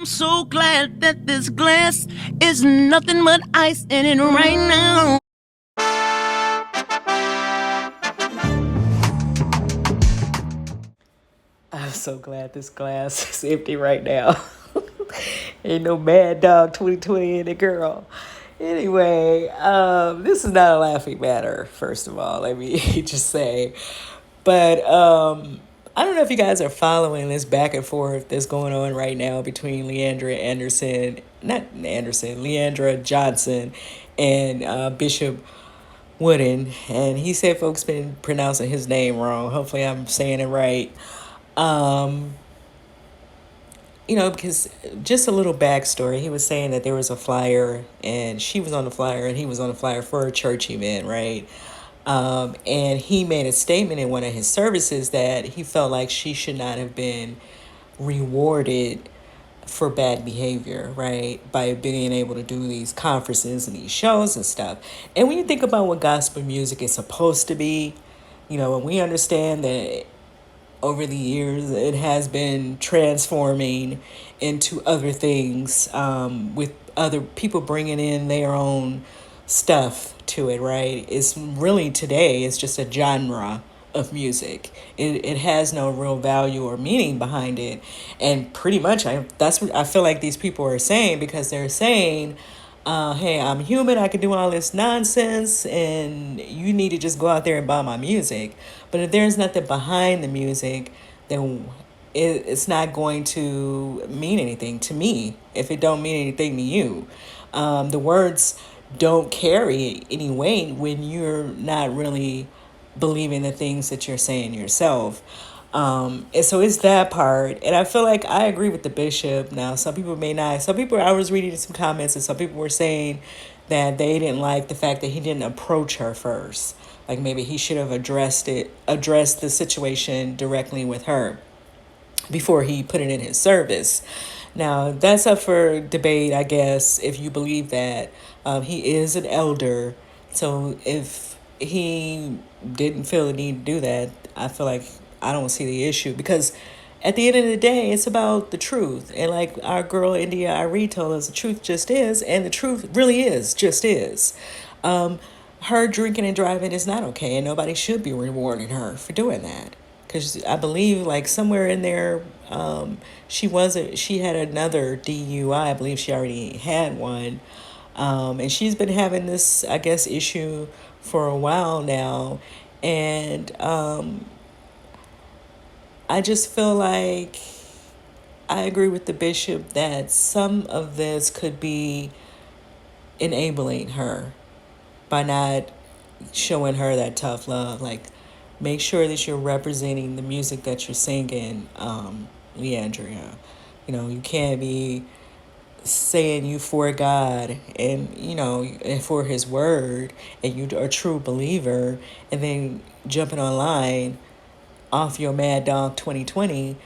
I'm so glad that this glass is nothing but ice in it right now. I'm so glad this glass is empty right now. Ain't no Mad Dog 2020 in it, girl. Anyway, this is not a laughing matter, first of all, let me just say. But I don't know if you guys are following this back and forth that's going on right now between Leandra Johnson and Bishop Wooden. And he said folks been pronouncing his name wrong. Hopefully I'm saying it right. Um, because just a little backstory, he was saying that there was a flyer and she was on the flyer and he was on the flyer for a church event, right? And he made a statement in one of his services that he felt like she should not have been rewarded for bad behavior, right? By being able to do these conferences and these shows and stuff. And when you think about what gospel music is supposed to be, and we understand that over the years it has been transforming into other things, with other people bringing in their own stuff to it, right? It's really today it's just a genre of music. It has no real value or meaning behind it. And pretty much that's what I feel like these people are saying, because they're saying, hey, I'm human, I can do all this nonsense, and you need to just go out there and buy my music. But if there's nothing behind the music, then it's not going to mean anything to me if it don't mean anything to you. The words don't carry any weight when you're not really believing the things that you're saying yourself. And so it's that part. And I feel like I agree with the bishop. Now, some people may not. Some people, I was reading some comments and some people were saying that they didn't like the fact that he didn't approach her first. Like maybe he should have addressed the situation directly with her before he put it in his service. Now, that's up for debate, I guess, if you believe that. He is an elder. So if he didn't feel the need to do that, I feel like I don't see the issue, because at the end of the day, it's about the truth. And like our girl India Irie told us, the truth just is, and the truth really is, just is. Her drinking and driving is not okay, and nobody should be rewarding her for doing that. Because I believe, like somewhere in there, she had another DUI. I believe she already had one, and she's been having this, I guess, issue for a while now, and I just feel like I agree with the bishop that some of this could be enabling her by not showing her that tough love. Like, make sure that you're representing the music that you're singing, Leandria. You can't be saying you for God and, and for his word, and you are a true believer, and then jumping online off your Mad Dog 2020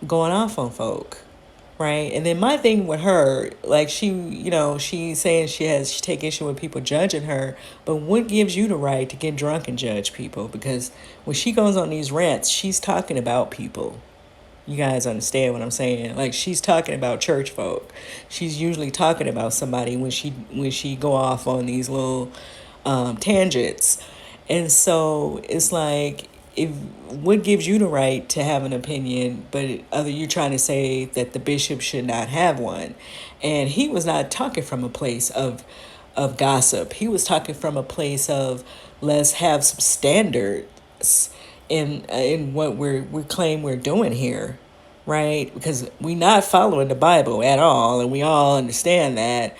going off on folk, right? And then my thing with her, like she's saying she take issue with people judging her, but what gives you the right to get drunk and judge people? Because when she goes on these rants, she's talking about people. You guys understand what I'm saying? Like, she's talking about church folk. She's usually talking about somebody when she go off on these little tangents. And so it's like, if what gives you the right to have an opinion, but other you're trying to say that the bishop should not have one. And he was not talking from a place of gossip. He was talking from a place of, let's have some standards in what we claim we're doing here, right? Because we're not following the Bible at all, and we all understand that.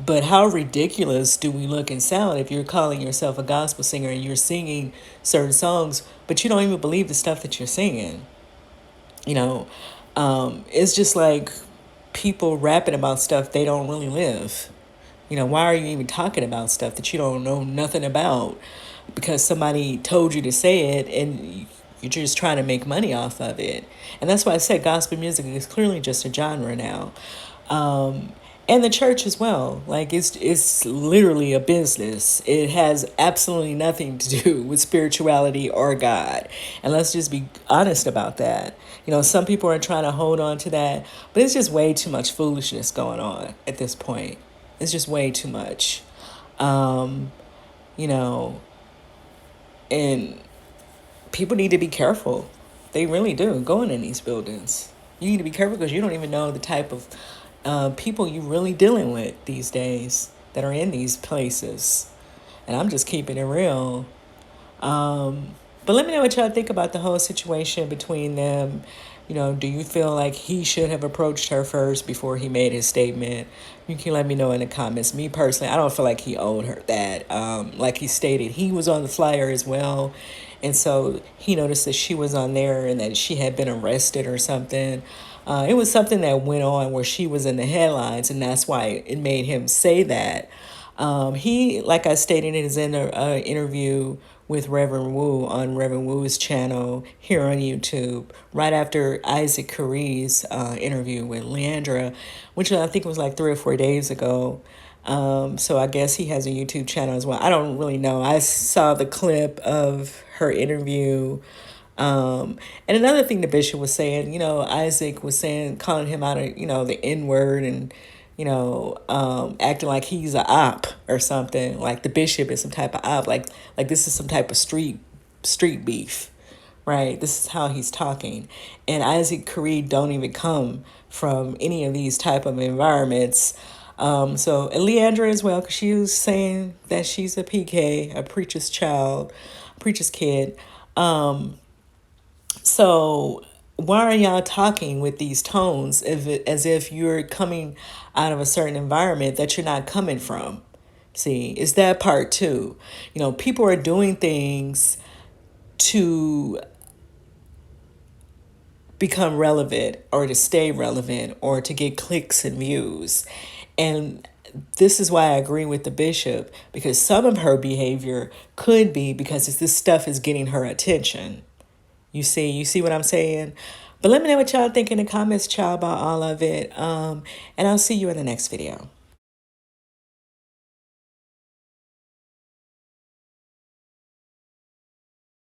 But how ridiculous do we look and sound if you're calling yourself a gospel singer and you're singing certain songs, but you don't even believe the stuff that you're singing? You know, it's just like people rapping about stuff they don't really live. Why are you even talking about stuff that you don't know nothing about? Because somebody told you to say it and you're just trying to make money off of it. And that's why I said gospel music is clearly just a genre now. and the church as well. Like it's literally a business. It has absolutely nothing to do with spirituality or God, and let's just be honest about that. You know, some people are trying to hold on to that, but it's just way too much foolishness going on at this point. It's just way too much. um you know, and people need to be careful. They really do. Going in these buildings, you need to be careful because you don't even know the type of people you really dealing with these days that are in these places. And I'm just keeping it real. But let me know what y'all think about the whole situation between them. You know, do you feel like he should have approached her first before he made his statement? You can let me know in the comments. Me personally, I don't feel like he owed her that. Like he stated, he was on the flyer as well. And so he noticed that she was on there and that she had been arrested or something. It was something that went on where she was in the headlines, and that's why it made him say that. He, like I stated in his interview with Reverend Wu on Reverend Wu's channel here on YouTube, right after Isaac Curry's interview with Leandra, which I think was like 3 or 4 days ago. So I guess he has a YouTube channel as well. I don't really know. I saw the clip of her interview. And another thing the bishop was saying, you know, Isaac was saying, calling him out of, you know, the N word and, you know, acting like he's a op or something. Like the bishop is some type of op. Like this is some type of street beef, right? This is how he's talking. And Isaac Curry don't even come from any of these type of environments. So and Leandra as well, because she was saying that she's a PK, a preacher's child, preacher's kid. So why are y'all talking with these tones as if you're coming out of a certain environment that you're not coming from? See, it's that part too. You know, people are doing things to become relevant or to stay relevant or to get clicks and views. And this is why I agree with the bishop, because some of her behavior could be because this stuff is getting her attention. You see what I'm saying? But let me know what y'all think in the comments, child, about all of it. And I'll see you in the next video.